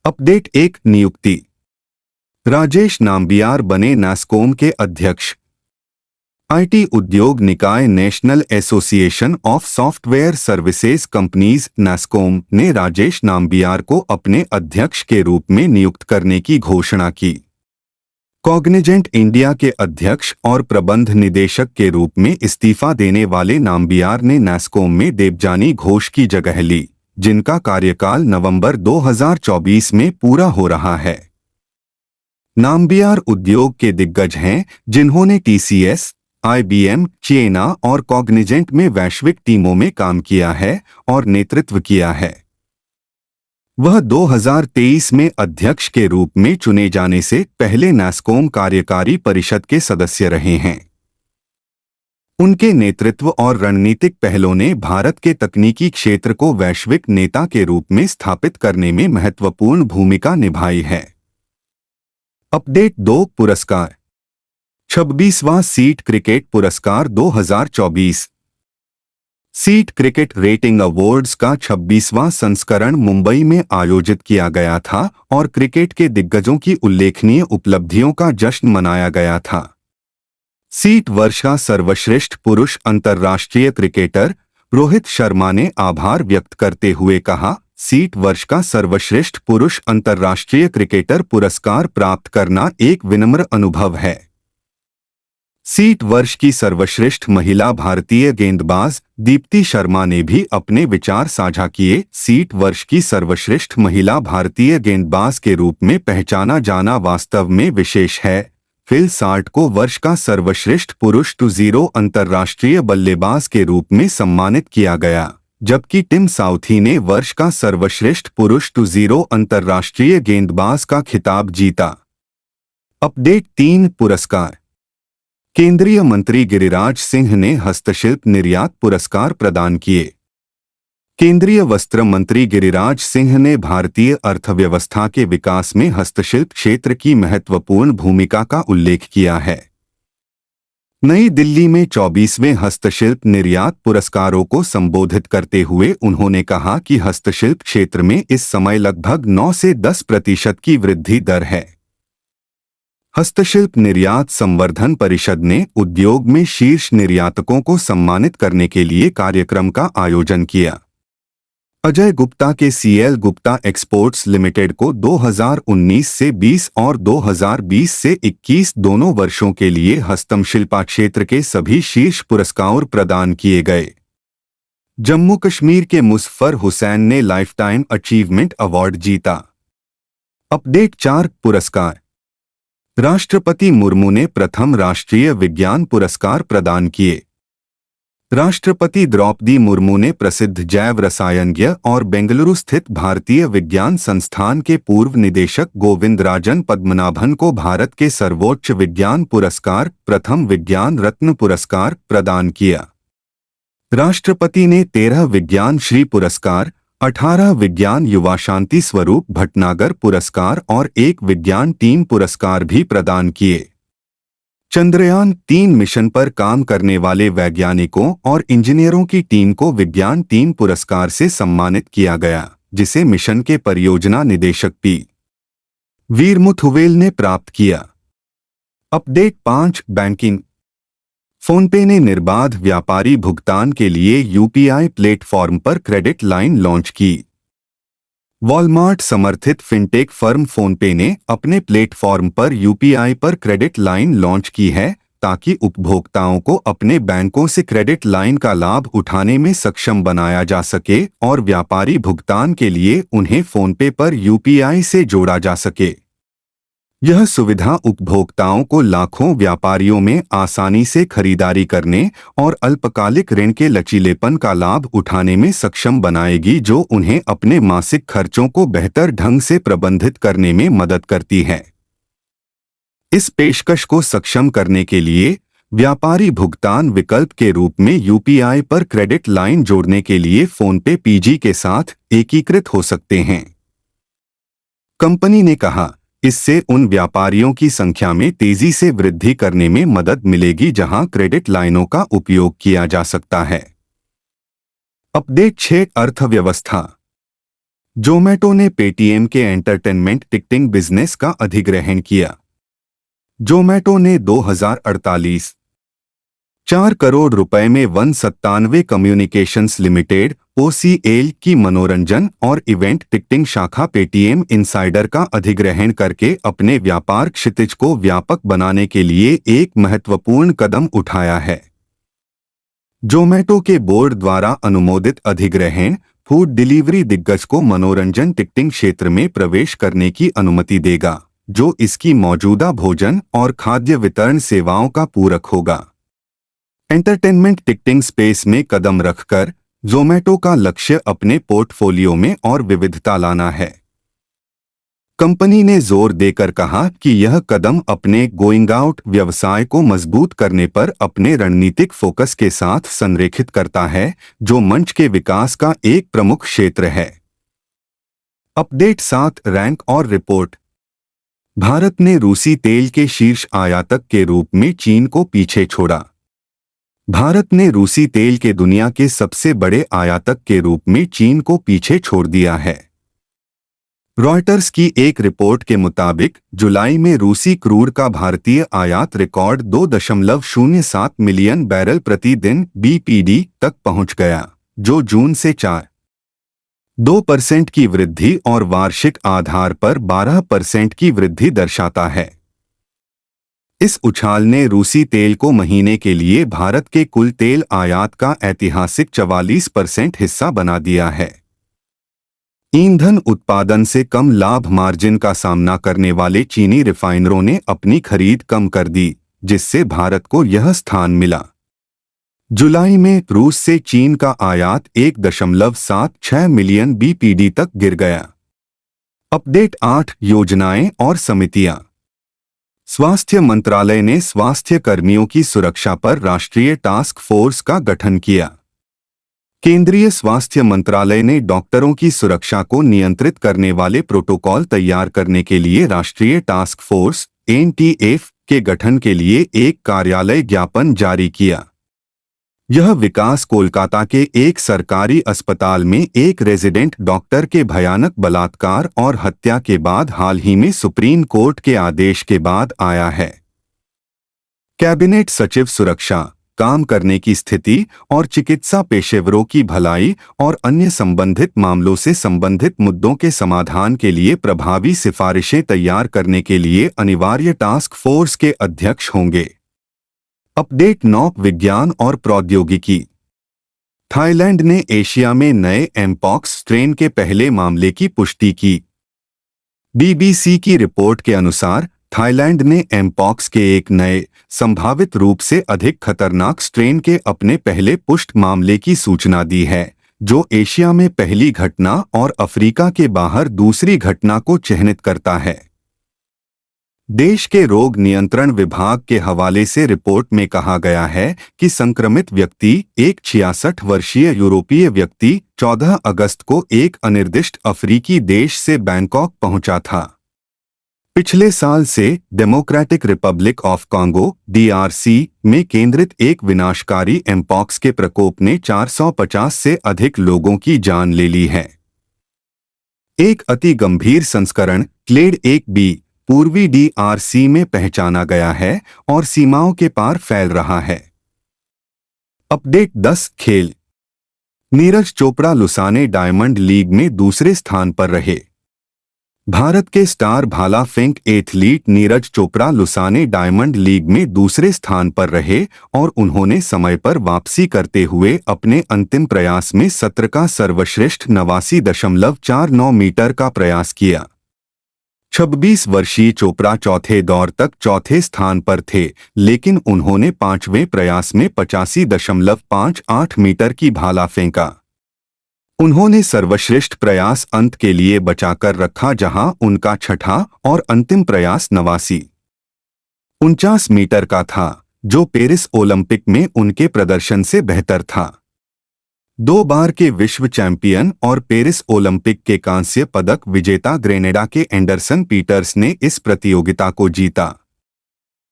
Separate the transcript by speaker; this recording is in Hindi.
Speaker 1: अपडेट 1 नियुक्ति। राजेश नाम्बियार बने नास्कोम के अध्यक्ष। आईटी उद्योग निकाय National Association of Software Services Companies NASSCOM ने राजेश नाम्बियार को अपने अध्यक्ष के रूप में नियुक्त करने की घोषणा की। कॉग्निजेंट इंडिया के अध्यक्ष और प्रबंध निदेशक के रूप में इस्तीफा देने वाले नाम्बियार ने नास्कोम में देवजानी घोष की जगह ली, जिनका कार्यकाल नवंबर 2024 में पूरा हो रहा है। नाम्बियार उद्योग के दिग्गज हैं, जिन्होंने टीसीएस, आईबीएम, चेना और कॉग्निजेंट में वैश्विक टीमों में काम किया है और नेतृत्व किया है। वह 2023 में अध्यक्ष के रूप में चुने जाने से पहले नास्कोम कार्यकारी परिषद के सदस्य रहे हैं। उनके नेतृत्व और रणनीतिक पहलों ने भारत के तकनीकी क्षेत्र को वैश्विक नेता के रूप में स्थापित करने में महत्वपूर्ण भूमिका निभाई है। अपडेट 2 पुरस्कार। 26वां सीट क्रिकेट पुरस्कार 2024। सीट क्रिकेट रेटिंग अवार्ड्स का 26वां संस्करण मुंबई में आयोजित किया गया था और क्रिकेट के दिग्गजों की उल्लेखनीय उपलब्धियों का जश्न मनाया गया था। सीट वर्ष का सर्वश्रेष्ठ पुरुष अंतर्राष्ट्रीय क्रिकेटर रोहित शर्मा ने आभार व्यक्त करते हुए कहा, सीट वर्ष का सर्वश्रेष्ठ पुरुष अंतर्राष्ट्रीय क्रिकेटर पुरस्कार प्राप्त करना एक विनम्र अनुभव है। सीट वर्ष की सर्वश्रेष्ठ महिला भारतीय गेंदबाज दीप्ति शर्मा ने भी अपने विचार साझा किए। सीट वर्ष की सर्वश्रेष्ठ महिला भारतीय गेंदबाज के रूप में पहचाना जाना वास्तव में विशेष है। फिल साल्ट को वर्ष का सर्वश्रेष्ठ पुरुष 2-0 अंतर्राष्ट्रीय बल्लेबाज के रूप में सम्मानित किया गया, जबकि टिम साउथी ने वर्ष का सर्वश्रेष्ठ पुरुष 2-0 अंतर्राष्ट्रीय गेंदबाज का खिताब जीता। अपडेट 3 पुरस्कार। केंद्रीय मंत्री गिरिराज सिंह ने हस्तशिल्प निर्यात पुरस्कार प्रदान किए। केंद्रीय वस्त्र मंत्री गिरिराज सिंह ने भारतीय अर्थव्यवस्था के विकास में हस्तशिल्प क्षेत्र की महत्वपूर्ण भूमिका का उल्लेख किया है। नई दिल्ली में 24वें हस्तशिल्प निर्यात पुरस्कारों को संबोधित करते हुए उन्होंने कहा कि हस्तशिल्प क्षेत्र में इस समय लगभग 9 से 10% की वृद्धि दर है। हस्तशिल्प निर्यात संवर्धन परिषद ने उद्योग में शीर्ष निर्यातकों को सम्मानित करने के लिए कार्यक्रम का आयोजन किया। अजय गुप्ता के सीएल गुप्ता एक्सपोर्ट्स लिमिटेड को 2019 से 20 और 2020 से 21 दोनों वर्षों के लिए हस्तशिल्प क्षेत्र के सभी शीर्ष पुरस्कार प्रदान किए गए। जम्मू कश्मीर के मुजफ्फर हुसैन ने लाइफटाइम अचीवमेंट अवार्ड जीता। अपडेट 4 पुरस्कार। राष्ट्रपति मुर्मू ने प्रथम राष्ट्रीय विज्ञान पुरस्कार प्रदान किए। राष्ट्रपति द्रौपदी मुर्मू ने प्रसिद्ध जैव रसायनज्ञ और बेंगलुरु स्थित भारतीय विज्ञान संस्थान के पूर्व निदेशक गोविंदराजन पद्मनाभन को भारत के सर्वोच्च विज्ञान पुरस्कार प्रथम विज्ञान रत्न पुरस्कार प्रदान किया। राष्ट्रपति ने 13 विज्ञान श्री पुरस्कार, 18 विज्ञान युवा शांति स्वरूप भटनागर पुरस्कार और 1 विज्ञान टीम पुरस्कार भी प्रदान किए। चंद्रयान 3 मिशन पर काम करने वाले वैज्ञानिकों और इंजीनियरों की टीम को विज्ञान टीम पुरस्कार से सम्मानित किया गया, जिसे मिशन के परियोजना निदेशक पी. वीर मुथुवेल ने प्राप्त किया। Update 5 banking. फोनपे ने निर्बाध व्यापारी भुगतान के लिए यूपीआई प्लेटफॉर्म पर क्रेडिट लाइन लॉन्च की। वॉलमार्ट समर्थित फिनटेक फर्म फोनपे ने अपने प्लेटफॉर्म पर यूपीआई पर क्रेडिट लाइन लॉन्च की है, ताकि उपभोक्ताओं को अपने बैंकों से क्रेडिट लाइन का लाभ उठाने में सक्षम बनाया जा सके और व्यापारी भुगतान के लिए उन्हें फोनपे पर यूपीआई से जोड़ा जा सके। यह सुविधा उपभोक्ताओं को लाखों व्यापारियों में आसानी से खरीदारी करने और अल्पकालिक ऋण के लचीलेपन का लाभ उठाने में सक्षम बनाएगी, जो उन्हें अपने मासिक खर्चों को बेहतर ढंग से प्रबंधित करने में मदद करती है। इस पेशकश को सक्षम करने के लिए व्यापारी भुगतान विकल्प के रूप में यूपीआई पर क्रेडिट लाइन जोड़ने के लिए फोनपे पीजी के साथ एकीकृत हो सकते हैं। कंपनी ने कहा, इससे उन व्यापारियों की संख्या में तेजी से वृद्धि करने में मदद मिलेगी जहां क्रेडिट लाइनों का उपयोग किया जा सकता है। अपडेट 6 अर्थव्यवस्था। जोमैटो ने पेटीएम के एंटरटेनमेंट टिकटिंग बिजनेस का अधिग्रहण किया। जोमैटो ने 2048 4 करोड़ रुपए में 197 कम्युनिकेशंस लिमिटेड OCL की मनोरंजन और इवेंट टिकटिंग शाखा पेटीएम इनसाइडर का अधिग्रहण करके अपने व्यापार क्षितिज को व्यापक बनाने के लिए एक महत्वपूर्ण कदम उठाया है। जोमैटो के बोर्ड द्वारा अनुमोदित अधिग्रहण फूड डिलीवरी दिग्गज को मनोरंजन टिकटिंग क्षेत्र में प्रवेश करने की अनुमति देगा, जो इसकी मौजूदा भोजन और खाद्य वितरण सेवाओं का पूरक होगा। एंटरटेनमेंट टिकटिंग स्पेस में कदम रखकर जोमैटो का लक्ष्य अपने पोर्टफोलियो में और विविधता लाना है। कंपनी ने जोर देकर कहा कि यह कदम अपने गोइंग आउट व्यवसाय को मजबूत करने पर अपने रणनीतिक फोकस के साथ संरेखित करता है, जो मंच के विकास का एक प्रमुख क्षेत्र है। अपडेट 7 रैंक और रिपोर्ट। भारत ने रूसी तेल के शीर्ष आयातक के रूप में चीन को पीछे छोड़ा। भारत ने रूसी तेल के दुनिया के सबसे बड़े आयातक के रूप में चीन को पीछे छोड़ दिया है। रॉयटर्स की एक रिपोर्ट के मुताबिक जुलाई में रूसी क्रूड का भारतीय आयात रिकॉर्ड 2.07 मिलियन बैरल प्रति दिन BPD तक पहुंच गया, जो जून से 4.2% की वृद्धि और वार्षिक आधार पर 12% की वृद्धि दर्शाता है। इस उछाल ने रूसी तेल को महीने के लिए भारत के कुल तेल आयात का ऐतिहासिक 44% हिस्सा बना दिया है। ईंधन उत्पादन से कम लाभ मार्जिन का सामना करने वाले चीनी रिफाइनरों ने अपनी खरीद कम कर दी, जिससे भारत को यह स्थान मिला। जुलाई में रूस से चीन का आयात 1.76 मिलियन BPD तक गिर गया। अपडेट 8 योजनाएं और समितियां। स्वास्थ्य मंत्रालय ने स्वास्थ्य कर्मियों की सुरक्षा पर राष्ट्रीय टास्क फोर्स का गठन किया। केंद्रीय स्वास्थ्य मंत्रालय ने डॉक्टरों की सुरक्षा को नियंत्रित करने वाले प्रोटोकॉल तैयार करने के लिए राष्ट्रीय टास्क फोर्स NTF के गठन के लिए एक कार्यालय ज्ञापन जारी किया। यह विकास कोलकाता के एक सरकारी अस्पताल में एक रेजिडेंट डॉक्टर के भयानक बलात्कार और हत्या के बाद हाल ही में सुप्रीम कोर्ट के आदेश के बाद आया है। कैबिनेट सचिव सुरक्षा, काम करने की स्थिति और चिकित्सा पेशेवरों की भलाई और अन्य संबंधित मामलों से संबंधित मुद्दों के समाधान के लिए प्रभावी सिफारिशें तैयार करने के लिए अनिवार्य टास्क फोर्स के अध्यक्ष होंगे। अपडेट 9 विज्ञान और प्रौद्योगिकी। थाईलैंड ने एशिया में नए एमपॉक्स स्ट्रेन के पहले मामले की पुष्टि की। BBC की रिपोर्ट के अनुसार थाईलैंड ने एमपॉक्स के एक नए, संभावित रूप से अधिक खतरनाक स्ट्रेन के अपने पहले पुष्ट मामले की सूचना दी है, जो एशिया में पहली घटना और अफ्रीका के बाहर दूसरी घटना को चिह्नित करता है। देश के रोग नियंत्रण विभाग के हवाले से रिपोर्ट में कहा गया है कि संक्रमित व्यक्ति, एक 66 वर्षीय यूरोपीय व्यक्ति, 14 अगस्त को एक अनिर्दिष्ट अफ्रीकी देश से बैंकॉक पहुंचा था। पिछले साल से democratic Republic of Congo DRC में केंद्रित एक विनाशकारी एमपॉक्स के प्रकोप ने 450 से अधिक लोगों की जान ले ली है। एक अति गंभीर संस्करण क्लेड 1B पूर्वी DRC में पहचाना गया है और सीमाओं के पार फैल रहा है। अपडेट 10 खेल। Neeraj Chopra Lausanne diamond league में दूसरे स्थान पर रहे। भारत के स्टार भाला फेंक athlete Neeraj Chopra Lausanne diamond league में दूसरे स्थान पर रहे और उन्होंने समय पर वापसी करते हुए अपने अंतिम प्रयास में सत्र का सर्वश्रेष्ठ 89.49 मीटर का प्रयास किया। 26 वर्षीय चोपड़ा चौथे दौर तक चौथे स्थान पर थे, लेकिन उन्होंने 5वें प्रयास में 85.58 मीटर की भाला फेंका। उन्होंने सर्वश्रेष्ठ प्रयास अंत के लिए बचाकर रखा, जहां उनका छठा और अंतिम प्रयास 89.49 मीटर का था, जो पेरिस ओलंपिक में उनके प्रदर्शन से बेहतर था। 2 बार के विश्व चैंपियन और पेरिस ओलंपिक के कांस्य पदक विजेता ग्रेनेडा के एंडरसन पीटर्स ने इस प्रतियोगिता को जीता।